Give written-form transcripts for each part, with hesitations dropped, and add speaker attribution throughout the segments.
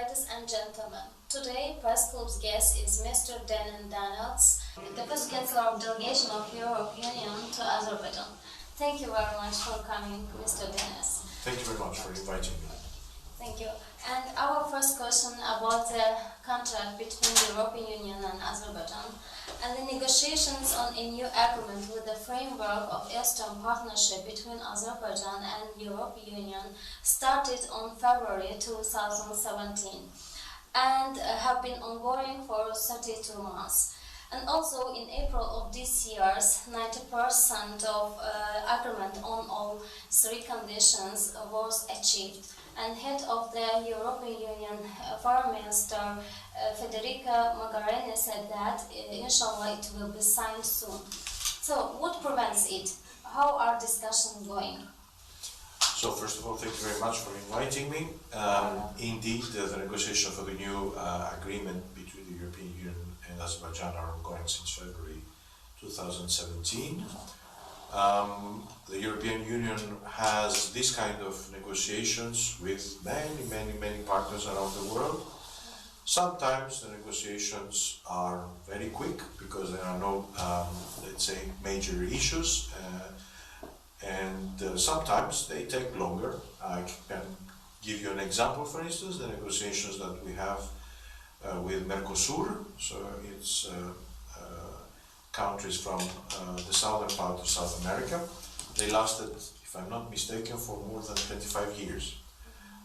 Speaker 1: Ladies and gentlemen, today Press Club's guest is Mr. Denis Daniilidis, the first Chancellor of Delegation of European Union to Azerbaijan. Thank you very much for coming, Mr. Denis.
Speaker 2: Thank you very much for inviting me.
Speaker 1: Thank you. And our first question about the contract between the European Union and Azerbaijan and the negotiations on a new agreement with the framework of Eastern Partnership between Azerbaijan and European Union started on February 2017 and have been ongoing for 32 months. And also in April of this year, 90% of agreement on all three conditions was achieved. And head of the European Union Foreign Minister Federica Mogherini said that inshallah it will be signed soon. So what prevents it? How are discussions going?
Speaker 2: So first of all, thank you very much for inviting me. Indeed, the negotiation for the new agreement between the European Union and Azerbaijan are ongoing since February 2017. The European Union has this kind of negotiations with many partners around the world. Sometimes the negotiations are very quick because there are no, let's say, major issues, and sometimes they take longer. I can give you an example, for instance, the negotiations that we have with Mercosur. So it's countries from the southern part of South America. They lasted, if I'm not mistaken, for more than 25 years.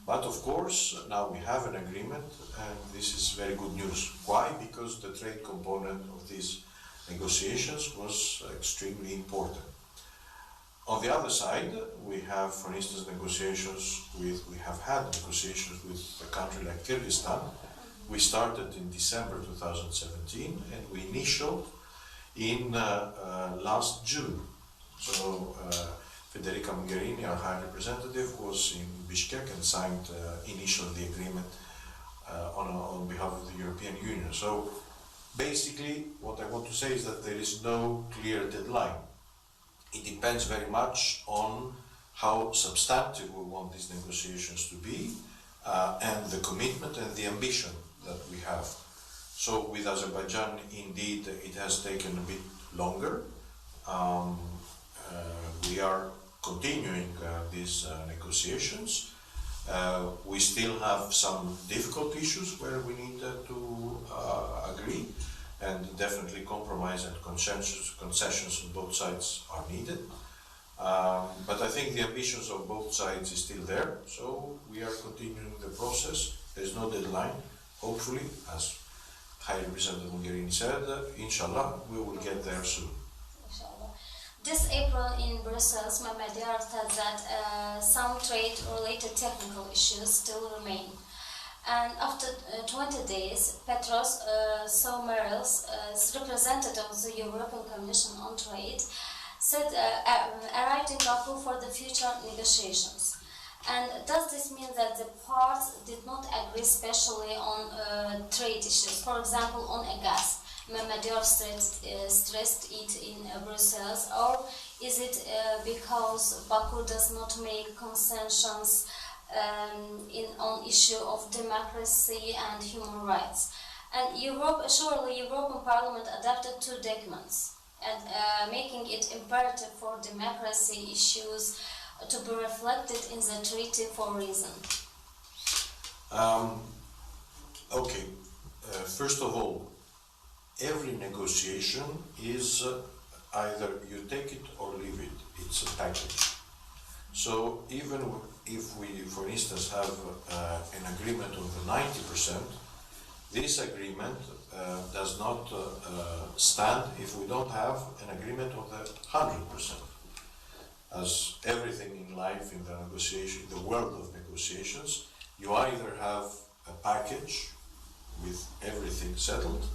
Speaker 2: But of course, now we have an agreement, and this is very good news. Why? Because the trade component of these negotiations was extremely important. On the other side, we have, for instance, we have had negotiations with a country like Kyrgyzstan. We started in December 2017, and we initialed in last June. So Federica Mogherini, our High Representative, was in Bishkek and signed initially the agreement on behalf of the European Union. So basically, what I want to say is that there is no clear deadline. It depends very much on how substantive we want these negotiations to be and the commitment and the ambition that we have. So with Azerbaijan, indeed, it has taken a bit longer. We are continuing these negotiations. We still have some difficult issues where we need to agree, and definitely compromise and concessions on both sides are needed. But I think the ambitions of both sides is still there, so we are continuing the process. There is no deadline. Hopefully, as High Representative Mogherini said, inshallah, we will get there soon.
Speaker 1: Inshallah. This April in Brussels, Mehmet said that some trade-related technical issues still remain. And after 20 days, Petros Soumeris, representative of the European Commission on Trade, said arrived in Baku for the future negotiations. And does this mean that the parts did not agree especially on trade issues, for example on a gas? Mehmet stressed it in Brussels, or is it because Baku does not make concessions on issue of democracy and human rights? And surely European Parliament adopted two documents, and making it imperative for democracy issues to be reflected in the treaty for reason.
Speaker 2: Okay, first of all, every negotiation is either you take it or leave it. It's a package. So even if we, for instance, have an agreement of the 90%, this agreement does not stand if we don't have an agreement of the 100%. As everything in life, in the negotiation, the world of negotiations, you either have a package with everything settled,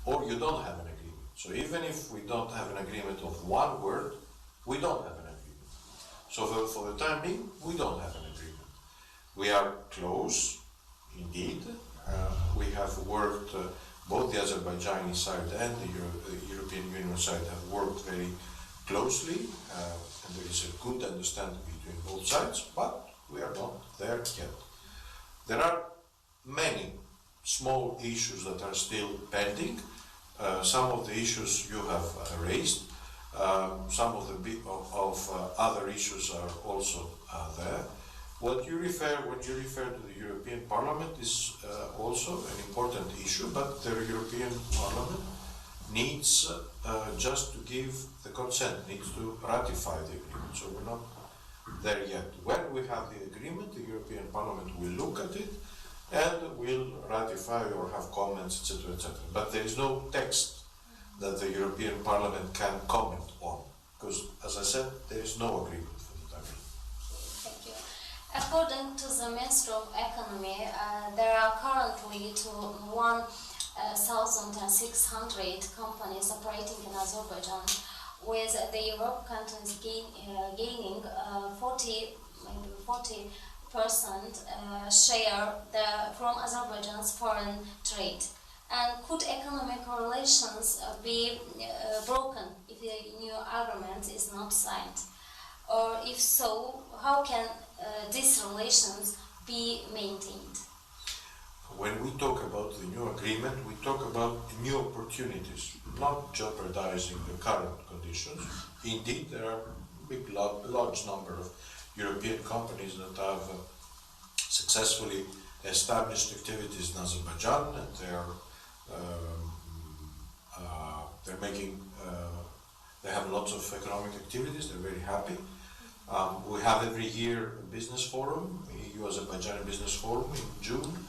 Speaker 2: or you don't have an agreement. So even if we don't have an agreement of one word, we don't have an agreement. So for the time being, we don't have an agreement. We are close, indeed. We have worked, both the Azerbaijani side and the European Union side have worked very closely, and there is a good understanding between both sides, but we are not there yet. There are many small issues that are still pending. Some of the issues you have raised, some of the other issues are also there. What you refer when you refer to the European Parliament is also an important issue, but the European Parliament needs just to give the consent, needs to ratify the agreement. So we're not there yet. When we have the agreement, the European Parliament will look at it and will ratify or have comments, etc., etc. But there is no text that the European Parliament can comment on, because, as I said, there is no agreement for the time being.
Speaker 1: Thank you. According to the Ministry of Economy, there are currently 1,600 companies operating in Azerbaijan, with the Europe countries gaining 40% share from Azerbaijan's foreign trade. And could economic relations be broken if the new agreement is not signed? Or if so, how can these relations be maintained?
Speaker 2: When we talk about the new agreement, we talk about new opportunities, not jeopardizing the current conditions. Indeed, there are a large number of European companies that have successfully established activities in Azerbaijan, and they have lots of economic activities. They're very happy. We have every year a business forum, EU-Azerbaijan Business Forum in June,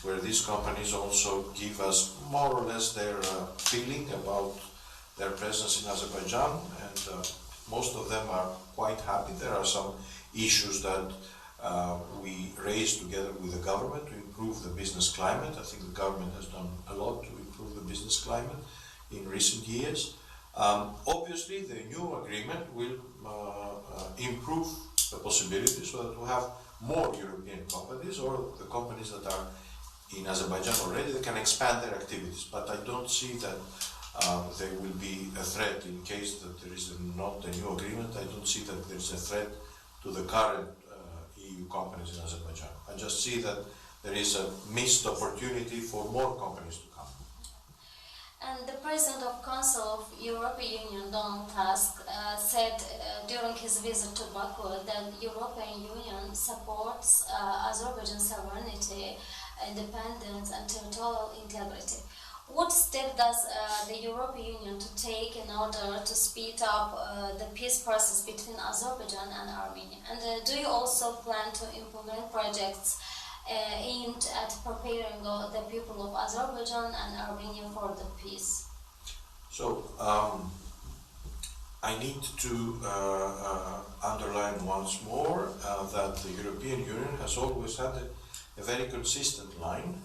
Speaker 2: where these companies also give us more or less their feeling about their presence in Azerbaijan, and most of them are quite happy. There are some issues that we raised together with the government to improve the business climate. I think the government has done a lot to improve the business climate in recent years. Obviously, the new agreement will improve the possibility so that we have more European companies, or the companies that are in Azerbaijan already, they can expand their activities. But I don't see that there will be a threat in case that there is not a new agreement. I don't see that there is a threat to the current EU companies in Azerbaijan. I just see that there is a missed opportunity for more companies to come.
Speaker 1: And the President of Council of European Union, Donald Tusk, said during his visit to Baku that European Union supports Azerbaijan's sovereignty, independence and territorial integrity. What step does the European Union to take in order to speed up the peace process between Azerbaijan and Armenia? And do you also plan to implement projects aimed at preparing the people of Azerbaijan and Armenia for the peace?
Speaker 2: So, I need to underline once more that the European Union has always had a very consistent line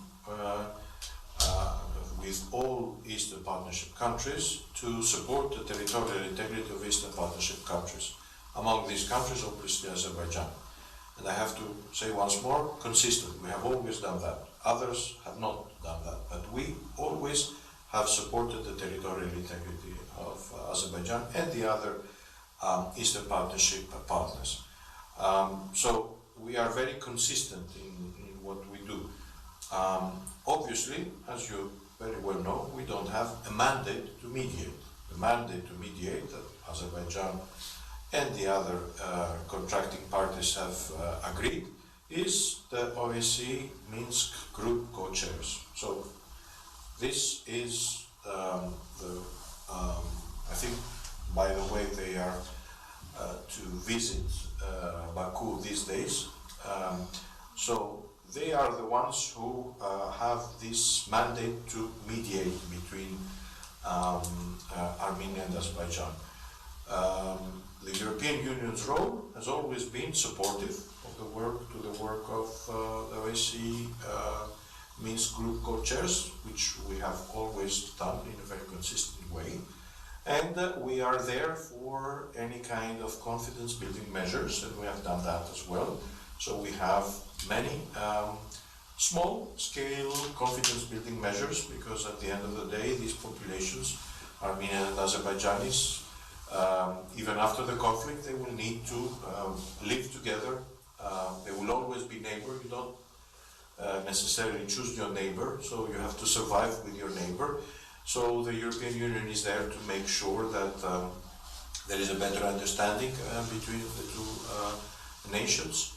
Speaker 2: with all Eastern Partnership countries to support the territorial integrity of Eastern Partnership countries. Among these countries, obviously, Azerbaijan. And I have to say once more, consistent. We have always done that. Others have not done that. But we always have supported the territorial integrity of Azerbaijan and the other Eastern Partnership partners. So we are very consistent in what we do. Obviously, as you very well know, we don't have a mandate to mediate. The mandate to mediate that Azerbaijan and the other contracting parties have agreed is the OSCE Minsk Group co-chairs. So this is I think, by the way, they are to visit Baku these days. So they are the ones who have this mandate to mediate between Armenia and Azerbaijan. The European Union's role has always been supportive of the work of the OSCE Minsk Group co-chairs, which we have always done in a very consistent way. And we are there for any kind of confidence-building measures, and we have done that as well. So we have many small-scale confidence-building measures, because at the end of the day, these populations, Armenian and Azerbaijanis, even after the conflict, they will need to live together. They will always be neighbors. You don't necessarily choose your neighbor, so you have to survive with your neighbor. So the European Union is there to make sure that there is a better understanding between the two nations,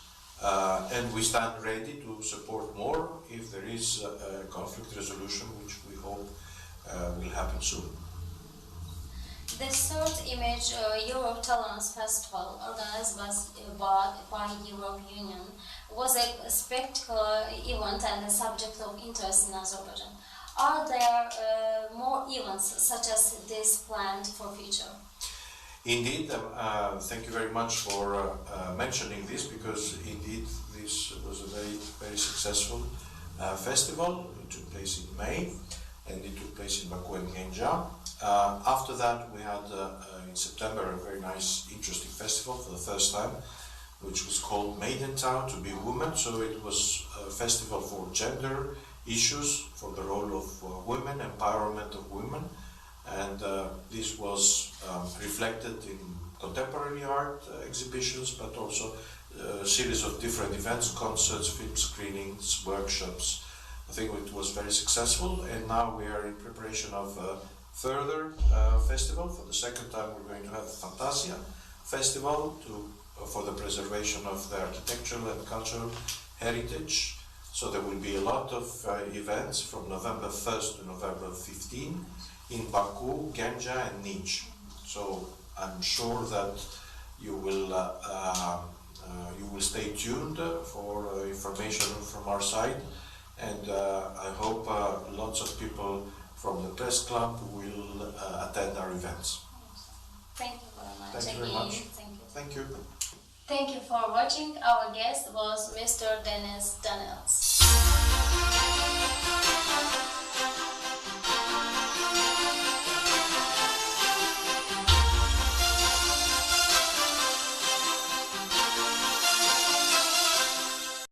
Speaker 2: and we stand ready to support more if there is a conflict resolution, which we hope will happen soon.
Speaker 1: The third image Euro Tolerance Festival, organized by European Union, was a spectacular event and a subject of interest in Azerbaijan. Are there more events such as this planned for future?
Speaker 2: Indeed, thank you very much for mentioning this, because indeed this was a very successful festival. It took place in May, and it took place in Baku and Genja. After that, we had in September a very nice, interesting festival for the first time, which was called Maiden Town, to be woman. So it was a festival for gender issues, for the role of women, empowerment of women, and this was reflected in contemporary art exhibitions, but also a series of different events, concerts, film screenings, workshops. I think it was very successful, and now we are in preparation of further festival. For the second time, we're going to have Fantasia Festival for the preservation of the architectural and cultural heritage. So there will be a lot of events from November 1st to November 15 in Baku, Genja and Niš. So I'm sure that you will stay tuned for information from our side, and I hope lots of people from the press club will attend our events.
Speaker 1: Thank you very much.
Speaker 2: Thank you very much.
Speaker 1: Thank you.
Speaker 2: Thank you.
Speaker 1: Thank you for watching. Our guest was Mr. Denis Daniilidis.